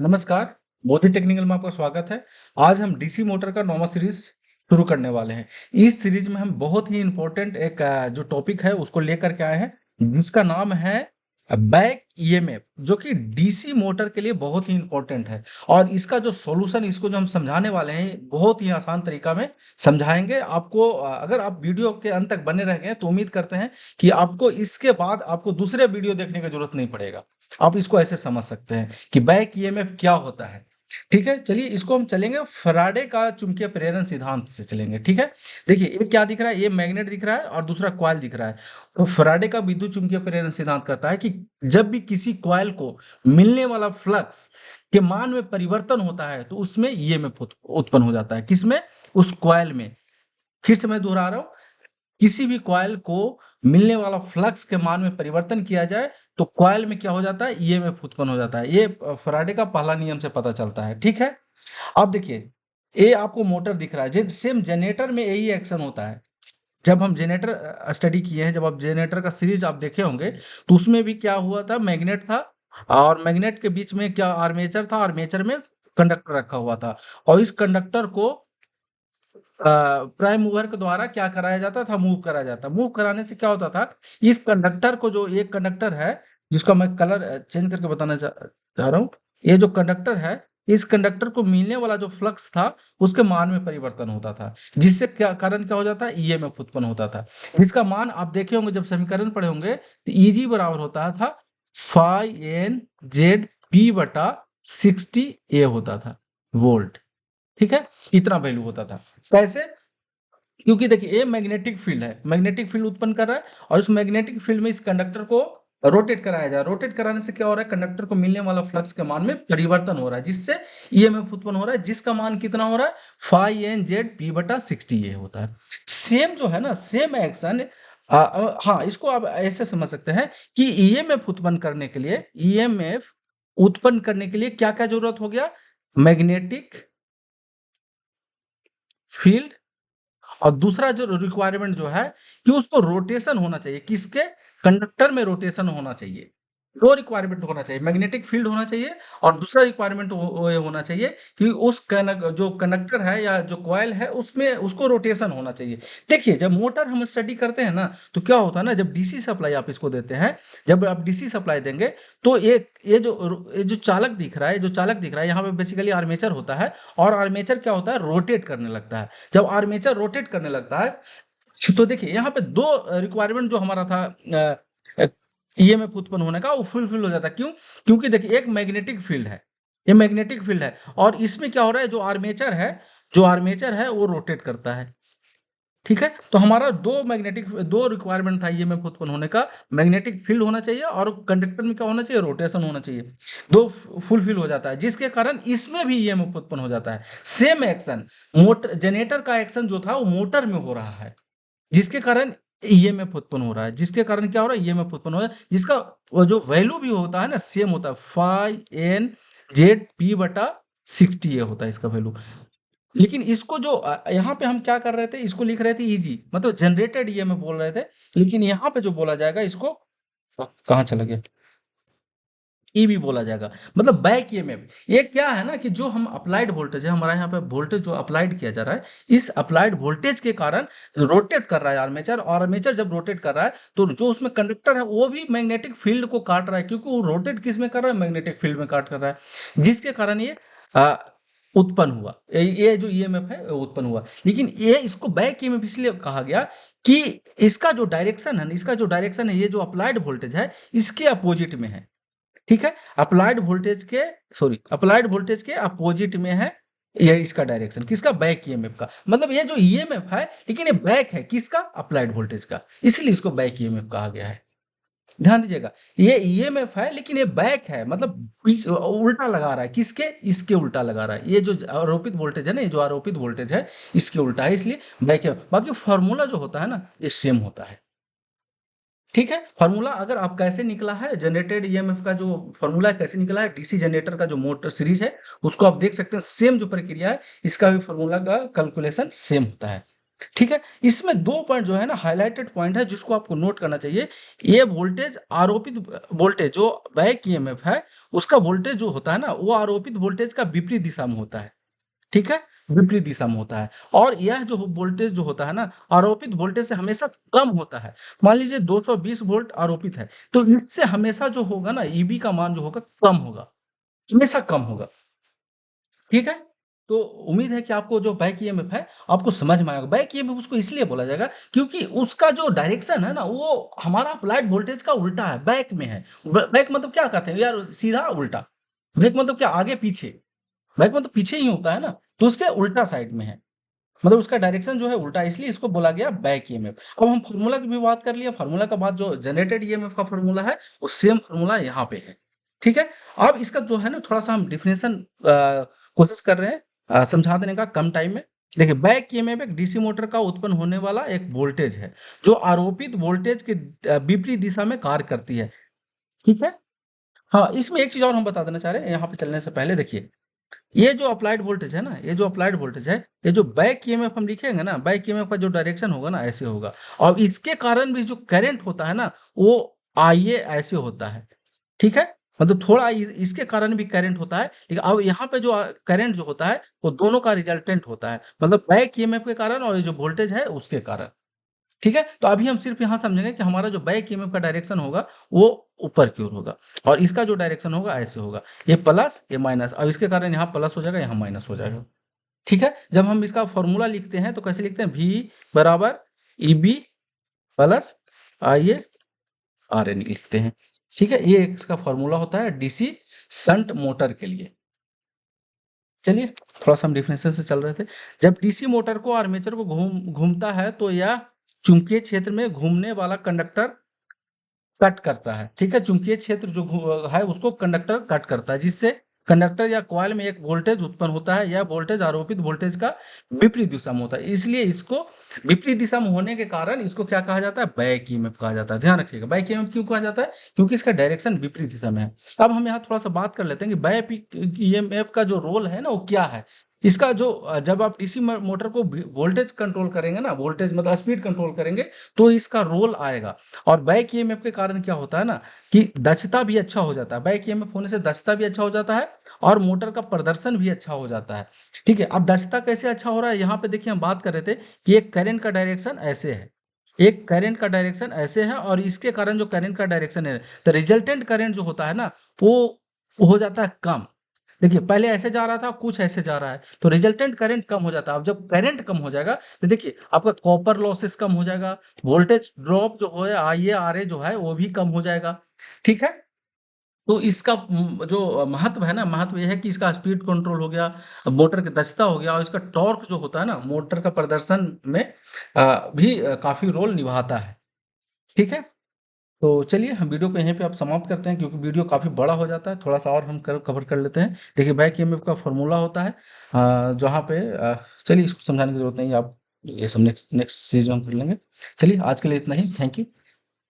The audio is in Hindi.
नमस्कार, मोदी टेक्निकल में आपका स्वागत है। आज हम डीसी मोटर का नौवां सीरीज शुरू करने वाले हैं। इस सीरीज में हम बहुत ही इम्पोर्टेंट एक जो टॉपिक है उसको लेकर के आए हैं, जिसका नाम है बैक ईएमएफ, जो कि डीसी मोटर के लिए बहुत ही इम्पोर्टेंट है। और इसका जो सॉल्यूशन, इसको जो हम समझाने वाले हैं, बहुत ही आसान तरीका में समझाएंगे आपको। अगर आप वीडियो के अंत तक बने रह गए तो उम्मीद करते हैं कि आपको इसके बाद आपको दूसरे वीडियो देखने की जरूरत नहीं पड़ेगा। आप इसको ऐसे समझ सकते हैं कि बैक ईएमएफ क्या होता है। ठीक है, चलिए इसको हम चलेंगे फैराडे का चुंबकीय प्रेरण सिद्धांत से चलेंगे। ठीक है, देखिए ये क्या दिख रहा है, ये मैग्नेट दिख रहा है और दूसरा कॉइल दिख रहा है। तो फैराडे का विद्युत चुंबकीय प्रेरण सिद्धांत कहता है कि जब भी किसी कॉइल को मिलने वाला फ्लक्स के मान में परिवर्तन होता है तो उसमें ईएमएफ उत्पन्न हो जाता है। किसमें? उस कॉइल में। फिर से मैं दोहरा रहा हूं, किसी भी कॉइल को मिलने वाला फ्लक्स के मान में परिवर्तन किया जाए तो कॉइल में क्या हो जाता है, ईएमएफ उत्पन्न हो जाता है। ये फैराडे का पहला नियम से पता चलता है। ठीक है, अब देखिए ये आपको मोटर दिख रहा है, सेम जनरेटर में यही एक्शन होता है। जब हम जनरेटर स्टडी किए हैं, जब आप जनरेटर का सीरीज आप देखे होंगे तो उसमें भी क्या हुआ था, मैग्नेट था और मैग्नेट के बीच में क्या आर्मेचर था, आर्मेचर में कंडक्टर रखा हुआ था और इस कंडक्टर को प्राइम मूवर के द्वारा क्या कराया जाता था, मूव कराया जाता। मूव कराने से क्या होता था, इस कंडक्टर को, जो एक कंडक्टर है जिसका मैं कलर चेंज करके बताना चाह रहा हूँ, ये जो कंडक्टर है, इस कंडक्टर को मिलने वाला जो फ्लक्स था उसके मान में परिवर्तन होता था, जिससे क्या कारण क्या हो जाता है, ईएमएफ उत्पन्न होता था। जिसका मान आप देखे होंगे, जब समीकरण पढ़े होंगे तो ईजी बराबर होता था फाई एन जेड पी बटा 60 ए होता था, वोल्ट। ठीक है, इतना वैल्यू होता था। कैसे? क्योंकि देखिए ये मैग्नेटिक फील्ड है, मैग्नेटिक फील्ड उत्पन्न कर रहा है और उस मैग्नेटिक फील्ड में इस कंडक्टर को रोटेट कराया जाए। रोटेट कराने से क्या हो रहा है, कंडक्टर को मिलने वाला फ्लक्स के मान में परिवर्तन हो रहा है, जिससे ईएमएफ उत्पन्न हो रहा है, जिसका मान कितना हो रहा है, फाई एन जेड पी बटा 60 ए होता है। सेम जो है ना, सेम एक्शन, हाँ, इसको आप ऐसे समझ सकते हैं कि ईएमएफ उत्पन्न करने के लिए, ईएमएफ उत्पन्न करने के लिए क्या क्या जरूरत हो गया, मैग्नेटिक फील्ड, और दूसरा जो रिक्वायरमेंट जो है कि उसको रोटेशन होना चाहिए, किसके, कंडक्टर में रोटेशन होना चाहिए। दो रिक्वायरमेंट होना चाहिए, मैग्नेटिक फील्ड होना चाहिए और दूसरा रिक्वायरमेंट ये होना चाहिए कि उस जो कंडक्टर है या जो कॉइल है उसमें उसको रोटेशन होना चाहिए। देखिए जब मोटर हम स्टडी करते हैं ना तो क्या होता है ना, जब डीसी सप्लाई आप इसको देते हैं, जब आप डीसी सप्लाई देंगे तो ये जो चालक दिख रहा है, जो चालक दिख रहा है, यहाँ पे बेसिकली आर्मेचर होता है और आर्मेचर क्या होता है, रोटेट करने लगता है। जब आर्मेचर रोटेट करने लगता है तो देखिए यहाँ पे दो रिक्वायरमेंट जो हमारा था ईएमएफ उत्पन्न होने का, वो फुलफिल हो जाता है। क्यों? क्योंकि देखिए एक मैग्नेटिक फील्ड है, ये मैग्नेटिक फील्ड है और इसमें क्या हो रहा है, जो आर्मेचर है वो रोटेट करता है। ठीक है, तो हमारा दो रिक्वायरमेंट था ईएमएफ उत्पन्न होने का, मैग्नेटिक फील्ड होना चाहिए और कंडक्टर में क्या होना चाहिए, रोटेशन होना चाहिए। दो फुलफिल हो जाता है, जिसके कारण इसमें भी ईएमएफ उत्पन्न हो जाता है। सेम एक्शन, मोटर जनरेटर का एक्शन जो था वो मोटर में हो रहा है, जिसके कारण ईएमएफ उत्पन्न हो रहा है, जिसके कारण क्या हो रहा है, ईएमएफ उत्पन्न हो रहा है, जिसका वो जो वैल्यू भी होता है ना, सेम होता है, फाई एन जेड पी बटा 60 होता है इसका वैल्यू। लेकिन इसको जो यहाँ पे हम क्या कर रहे थे, इसको लिख रहे थे ईजी, मतलब जनरेटेड ईएमएफ बोल रहे थे, लेकिन यहाँ पे जो बोला जाएगा इसको, कहाँ चला गया, ईबी बोला जाएगा, मतलब बैक ईएमएफ। ये क्या है ना कि जो हम अप्लाइड वोल्टेज है, हमारा यहाँ पे वोल्टेज जो अप्लाइड किया जा रहा है, इस अप्लाइड वोल्टेज के कारण रोटेट कर रहा है आर्मेचर, और आर्मेचर जब रोटेट कर रहा है तो जो उसमें कंडक्टर है वो भी मैग्नेटिक फील्ड को काट रहा है, क्योंकि वो रोटेट किस में कर रहा है, मैग्नेटिक फील्ड में काट कर रहा है, जिसके कारण ये आ, उत्पन्न हुआ, ये जो ईएमएफ है वो उत्पन्न हुआ। लेकिन ये इसको बैक ईएमएफ इसलिए कहा गया कि इसका जो डायरेक्शन है, ये जो अप्लाइड वोल्टेज है इसके अपोजिट में है। ठीक है, अप्लाइड वोल्टेज के अपोजिट में है ये, इसका डायरेक्शन किसका, बैक ईएमएफ का। मतलब ये जो ईएमएफ है, लेकिन ये बैक है किसका, अप्लाइड वोल्टेज का, इसलिए इसको बैक ईएमएफ कहा गया है। ध्यान दीजिएगा, ये ईएमएफ है लेकिन ये बैक है, मतलब उल्टा लगा रहा है, किसके, इसके उल्टा लगा रहा है। ये जो आरोपित वोल्टेज है ना, ये जो आरोपित वोल्टेज है इसके उल्टा है, इसलिए बैक है। बाकी फॉर्मूला जो होता है ना, ये सेम होता है। ठीक है, फॉर्मूला अगर आप कैसे निकला है, जनरेटेड ईएमएफ का जो फॉर्मूला कैसे निकला है, डीसी जनरेटर का जो मोटर सीरीज है उसको आप देख सकते हैं, सेम जो प्रक्रिया है इसका भी फॉर्मूला का कैलकुलेशन सेम होता है। ठीक है? इसमें 2 पॉइंट जो है ना हाइलाइटेड पॉइंट है जिसको आपको नोट करना चाहिए। ये वोल्टेज आरोपित वोल्टेज जो बैक ईएमएफ है, उसका वोल्टेज जो होता है ना, वो आरोपित वोल्टेज का विपरीत दिशा में होता है। ठीक है? विपरीत दिशा में होता है और यह जो वोल्टेज जो होता है ना, आरोपित वोल्टेज से हमेशा कम होता है। मान लीजिए 220 वोल्ट आरोपित है, तो इससे हमेशा जो होगा ना ईबी का मान जो होगा कम होगा, हमेशा कम होगा। ठीक है? तो उम्मीद है कि आपको जो बैक ईएमएफ है, आपको समझ में आएगा। बैक ईएमएफ उसको इसलिए बोला जाएगा क्योंकि उसका जो डायरेक्शन है ना, वो हमारा अप्लाइड वोल्टेज का उल्टा है, बैक में है। ब बैक मतलब क्या कहते हैं यार सीधा उल्टा। बैक मतलब क्या आगे-पीछे। बैक मतलब पीछे ही होता है ना, तो उसके उल्टा साइड में है। मतलब उसका डायरेक्शन जो है उल्टा है, इसलिए इसको बोला गया बैक ईएमएफ। अब हम फार्मूला की भी बात कर लिए, फार्मूला का बाद जो जनरेटेड ईएमएफ का फार्मूला है, वो सेम फार्मूला यहाँ पे है। ठीक है? अब इसका जो है ना थोड़ा-सा हम डेफिनिशन कोशिश कर रहे हैं समझा देने का कम टाइम में। देखिए बैक ईएमएफ एक डीसी मोटर का उत्पन्न होने वाला एक वोल्टेज है, जो आरोपित वोल्टेज के विपरीत दिशा में कार्य करती है। ठीक है? हाँ, इसमें एक चीज़ और हम बता देना चाह रहे हैं यहाँ पे चलने से पहले देखिए, ये जो अप्लाइड वोल्टेज है ना, ये जो अप्लाइड वोल्टेज है, ये जो बैक ईएमएफ हम लिखेंगे ना, बैक ईएमएफ का जो डायरेक्शन होगा ना ऐसे होगा और इसके कारण भी जो करंट होता है ना, वो आईए ऐसे होता है। ठीक है? मतलब थोड़ा इसके कारण भी करंट होता है, लेकिन अब यहाँ पे जो करंट जो होता है, वो दोनों का रिजल्टेंट होता है। मतलब बैक ईएमएफ के कारण और ये जो वोल्टेज है उसके कारण। ठीक है? तो अभी हम सिर्फ़ यहाँ समझेंगे कि हमारा जो बैक ईएमएफ का डायरेक्शन होगा, वो ऊपर की ओर होगा और इसका जो डायरेक्शन होगा ऐसे होगा। ये प्लस, ये माइनस। अब इसके कारण यहाँ प्लस हो जाएगा, यहाँ माइनस हो जाएगा। ठीक है? जब हम इसका फ़ॉर्मूला लिखते हैं, तो कैसे लिखते हैं? V बराबर ईबी प्लस आईए आरएन लिखते हैं। ठीक है? ये इसका फ़ॉर्मूला होता है डीसी शंट मोटर के लिए। चलिए, थोड़ा-सा हम डेफिनेशन से चल रहे थे। जब डीसी मोटर को आर्मेचर को घूमता है, तो यह चुंबकीय क्षेत्र में घूमने वाला कंडक्टर कट करता है। ठीक है? चुंबकीय क्षेत्र जो है उसको कंडक्टर कट करता है, जिससे कंडक्टर या कॉइल में एक वोल्टेज उत्पन्न होता है। यह वोल्टेज आरोपित वोल्टेज का विपरीत दिशा में होता है। इसलिए इसको विपरीत दिशा में होने के कारण इसको क्या कहा जाता है? बैक ईएमएफ कहा जाता है। ध्यान रखिएगा, बैक ईएमएफ क्यों कहा जाता है? क्योंकि इसका डायरेक्शन विपरीत दिशा में है। अब हम यहाँ थोड़ा-सा बात कर लेते हैं कि बैक ईएमएफ का जो रोल है ना, वो क्या है? इसका जो जब आप डीसी मोटर को वोल्टेज कंट्रोल करेंगे ना, वोल्टेज मतलब स्पीड कंट्रोल करेंगे, तो इसका रोल आएगा। और बैक ईएमएफ के कारण क्या होता है ना कि दक्षता भी अच्छा हो जाता है। बैक ईएमएफ होने से दक्षता भी अच्छा हो जाता है और मोटर का प्रदर्शन भी अच्छा हो जाता है। ठीक है? अब दक्षता कैसे अच्छा हो रहा है? यहाँ पे देखिए हम बात कर रहे थे कि एक करंट का डायरेक्शन ऐसे है। एक करंट का डायरेक्शन ऐसे है और इसके कारण जो करंट का डायरेक्शन है, तो रिजल्टेंट करंट जो होता है ना, वो हो जाता है कम। देखिए पहले ऐसे जा रहा था, कुछ ऐसे जा रहा है, तो रिजल्टेंट करंट कम हो जाता है। अब जब करंट कम हो जाएगा, तो देखिए आपका कॉपर लॉसेस कम हो जाएगा, वोल्टेज ड्रॉप जो है आईए आरए जो है वो भी कम हो जाएगा। ठीक है? तो इसका जो महत्व है ना, महत्व ये है कि इसका स्पीड कंट्रोल हो गया, मोटर की दक्षता हो गया और इसका टॉर्क जो होता है ना, मोटर का प्रदर्शन में भी काफ़ी रोल निभाता है। ठीक है? तो चलिए हम वीडियो को यहीं पे अब समाप्त करते हैं क्योंकि वीडियो काफ़ी बड़ा हो जाता है, थोड़ा-सा और हम कवर कर लेते हैं। देखिए बैक ईएमएफ का फ़ॉर्मूला होता है जहाँ पे चलिए इसको समझाने की ज़रूरत नहीं है, आप ये सब नेक्स्ट नेक्स्ट सीरीज़ में हम कर लेंगे। चलिए आज के लिए इतना ही, थैंक यू।